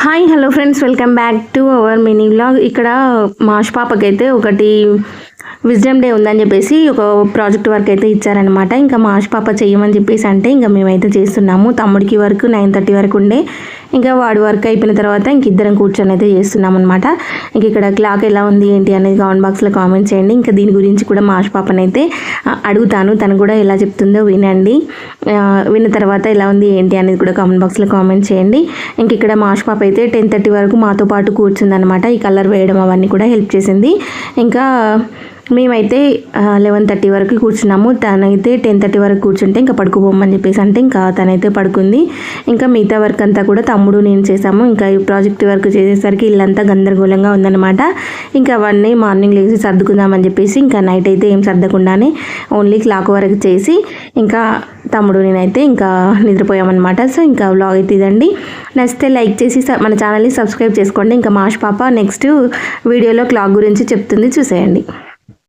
Hi hello friends, welcome back to our mini vlog. ఇక్కడ మాష్ పాపకైతే ఒకటి wisdom day ఉందని చెప్పేసి ఒక ప్రాజెక్ట్ వర్క్ అయితే ఇచ్చారనమాట. ఇంకా మాష్ పాప చేయమని చెప్పేసి అంటే ఇంకా మేమైతే చేస్తున్నాము. తమ్ముడికి వర్క్ 9:30 వరకు ఉండే, ఇంకా వాడి వర్క్ అయిపోయిన తర్వాత ఇంక ఇద్దరం కూర్చొని అయితే చేస్తున్నాం అనమాట. ఇంక ఇక్కడ క్లాక్ ఎలా ఉంది ఏంటి అనేది కామెంట్ బాక్స్లో కామెంట్ చేయండి. ఇంకా దీని గురించి కూడా మాష్ పాపనైతే అడుగుతాను, తను కూడా ఎలా చెప్తుందో వినండి. విన్న తర్వాత ఎలా ఉంది ఏంటి అనేది కూడా కామెంట్ బాక్స్లో కామెంట్ చేయండి. ఇంక ఇక్కడ మాష్ పాప అయితే 10:30 వరకు మాతో పాటు కూర్చుందనమాట. ఈ కలర్ వేయడం అవన్నీ కూడా హెల్ప్ చేసింది. ఇంకా మేమైతే 11:30 వరకు కూర్చున్నాము. తనైతే 10:30 వరకు కూర్చుంటే ఇంకా పడుకోబోమని చెప్పేసి అంటే ఇంకా తనైతే పడుకుంది. ఇంకా మిగతా వర్క్ అంతా కూడా తమ్ముడు నేను చేసాము. ఇంకా ఈ ప్రాజెక్ట్ వర్క్ చేసేసరికి ఇల్లంతా గందరగోళంగా ఉందన్నమాట. ఇంకా అవన్నీ మార్నింగ్ లేచి సర్దుకుందామని చెప్పేసి ఇంకా నైట్ అయితే ఏం సర్దకుండానే ఓన్లీ క్లాక్ వరకు చేసి ఇంకా తమ్ముడు నేనైతే ఇంకా నిద్రపోయామన్నమాట. సో ఇంకా వ్లాగ్ అయితే ఇదండి. నచ్చితే లైక్ చేసి మన ఛానల్ని సబ్స్క్రైబ్ చేసుకోండి. ఇంకా మాష్ పాప నెక్స్ట్ వీడియోలో క్లాక్ గురించి చెప్తుంది, చూసేయండి.